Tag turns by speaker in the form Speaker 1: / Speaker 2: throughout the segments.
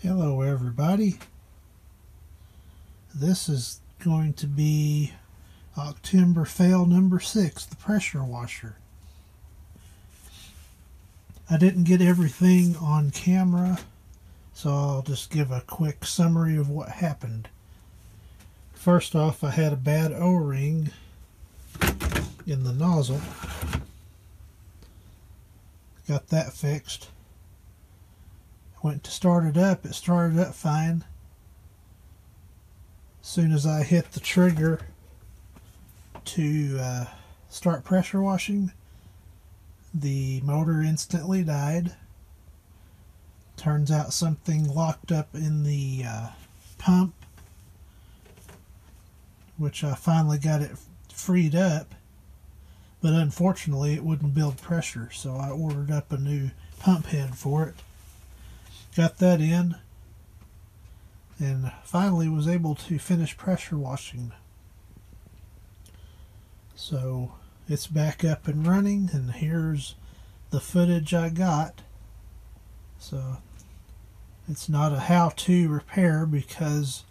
Speaker 1: Hello everybody. This is going to be Octember fail number 6, the pressure washer. I didn't get everything on camera, so I'll just give a quick summary of what happened. First off, I had a bad O-ring in the nozzle. Got that fixed. Went to start it up started up fine. As soon as I hit the trigger to start pressure washing, the motor instantly died. Turns out something locked up in the pump, which I finally got it freed up, but unfortunately it wouldn't build pressure, so I ordered up a new pump head for it. Got that in, and finally was able to finish pressure washing. So it's back up and running, and here's the footage I got. So it's not a how-to repair because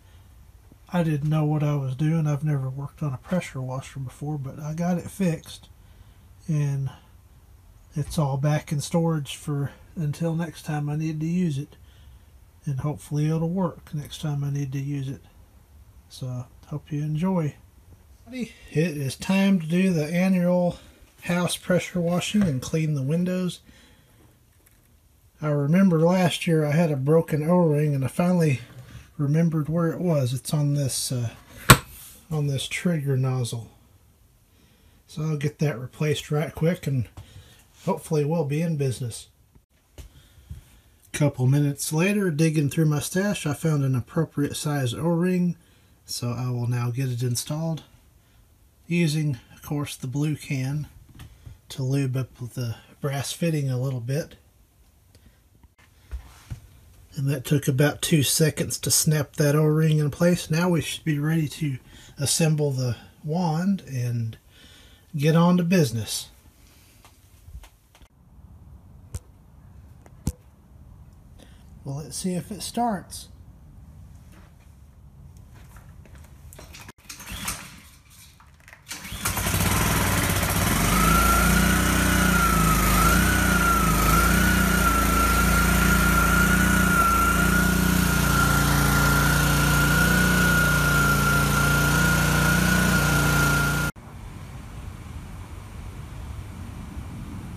Speaker 1: I didn't know what I was doing. I've never worked on a pressure washer before, but I got it fixed, and it's all back in storage for until next time I need to use it, and hopefully it'll work next time I need to use it. So hope you enjoy. It is time to do the annual house pressure washing and clean the windows. I remember last year I had a broken O-ring, and I finally remembered where it was. It's on this trigger nozzle. So I'll get that replaced right quick, and hopefully we'll be in business. Couple minutes later, digging through my stash, I found an appropriate size O-ring, so I will now get it installed, using, of course, the blue can to lube up the brass fitting a little bit. And that took about 2 seconds to snap that O-ring in place. Now we should be ready to assemble the wand and get on to business. Well, let's see if it starts.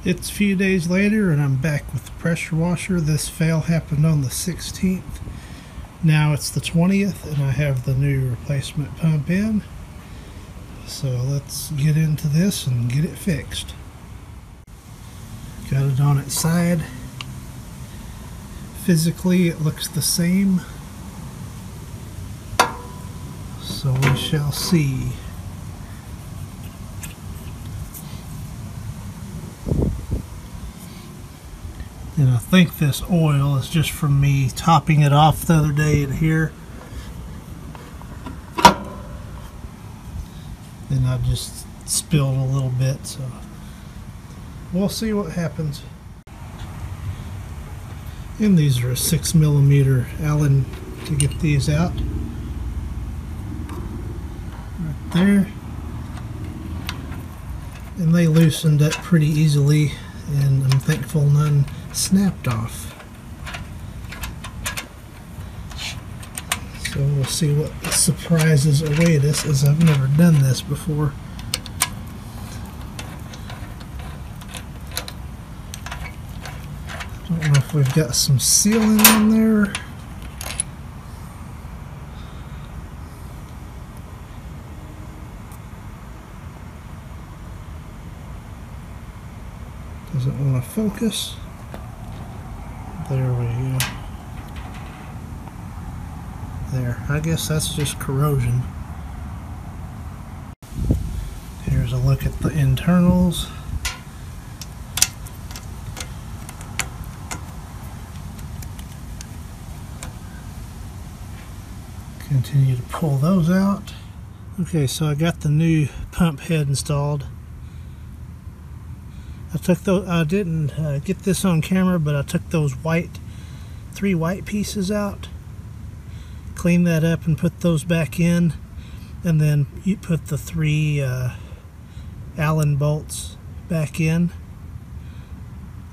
Speaker 1: It's a few days later, and I'm back with the pressure washer. This fail happened on the 16th. Now it's the 20th, and I have the new replacement pump in. So let's get into this and get it fixed. Got it on its side. Physically, it looks the same. So we shall see. And I think this oil is just from me topping it off the other day in here. And I just spilled a little bit, so we'll see what happens. And these are a 6mm Allen to get these out. Right there. And they loosened up pretty easily, and I'm thankful none snapped off. So we'll see what surprises await us, as I've never done this before. Don't know if we've got some sealing on there. Doesn't want to focus. There we go. There. I guess that's just corrosion. Here's a look at the internals. Continue to pull those out. Okay, so I got the new pump head installed. I took those. I didn't get this on camera, but I took those white 3 white pieces out. Clean that up and put those back in, and then you put the 3 Allen bolts back in,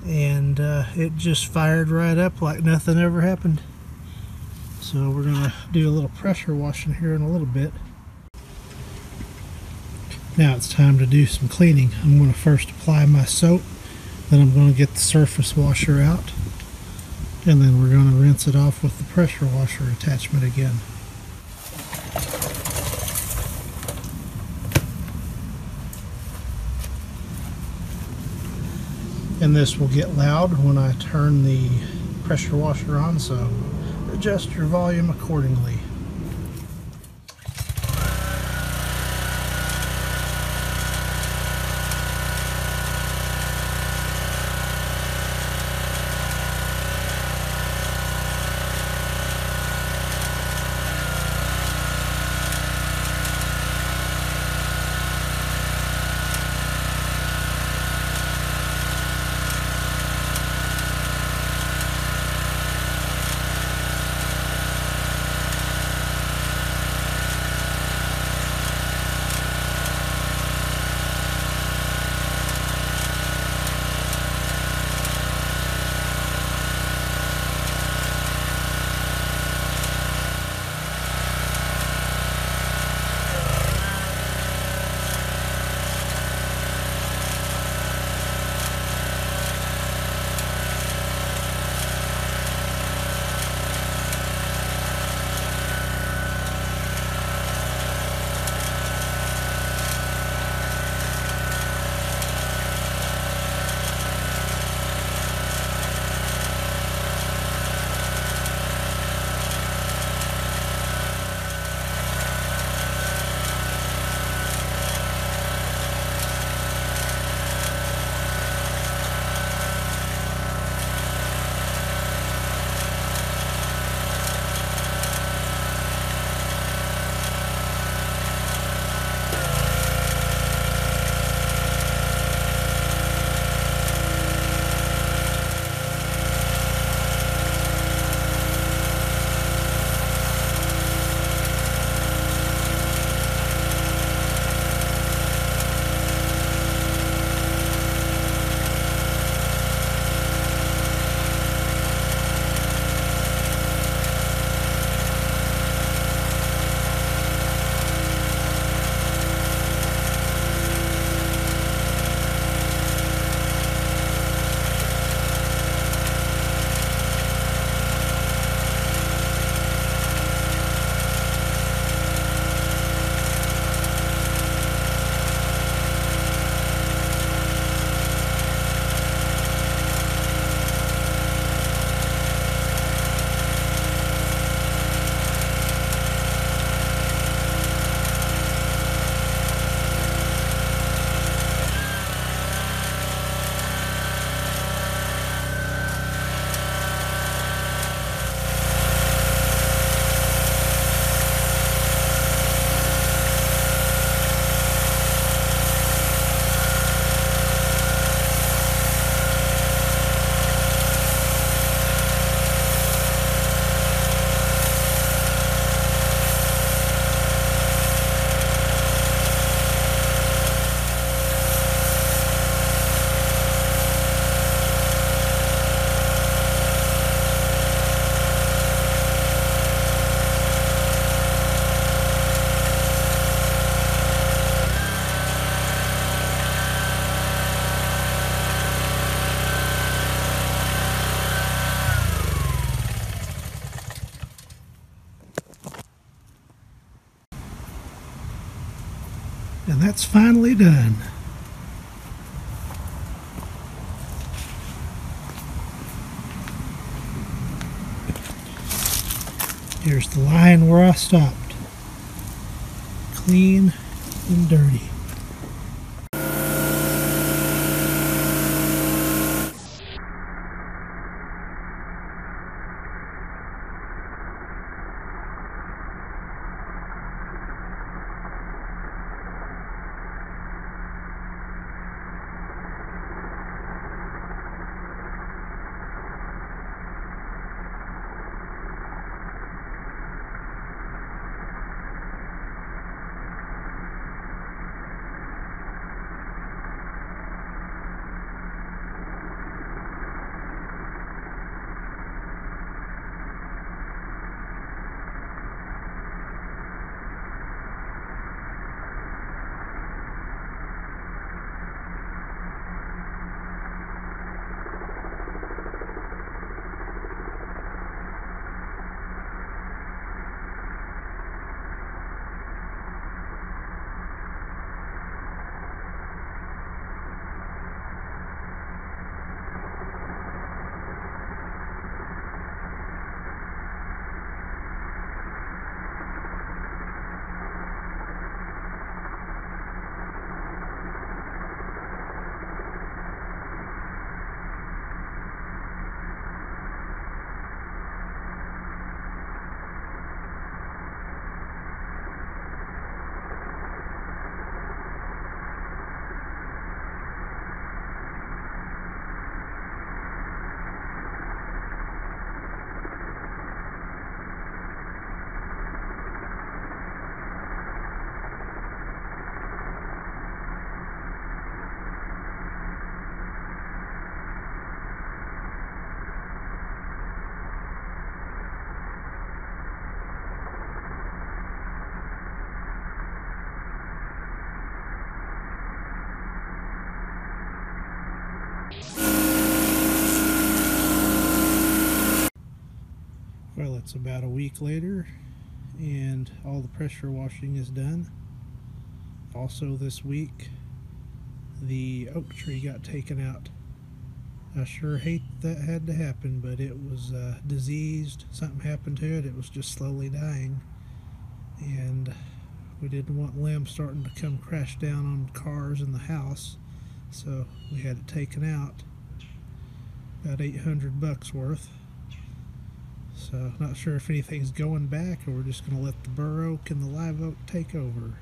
Speaker 1: and it just fired right up like nothing ever happened. So we're going to do a little pressure washing here in a little bit. Now it's time to do some cleaning. I'm going to first apply my soap, then I'm going to get the surface washer out, and then we're going to rinse it off with the pressure washer attachment again. And this will get loud when I turn the pressure washer on, so adjust your volume accordingly. And that's finally done. Here's the line where I stopped. Clean and dirty. Well, it's about a week later and all the pressure washing is done. Also this week, the oak tree got taken out. I sure hate that had to happen, but it was diseased. Something happened to it. It was just slowly dying. And we didn't want limbs starting to come crash down on cars in the house. So we had it taken out. About $800 worth. So not sure if anything's going back or we're just going to let the bur oak and the live oak take over.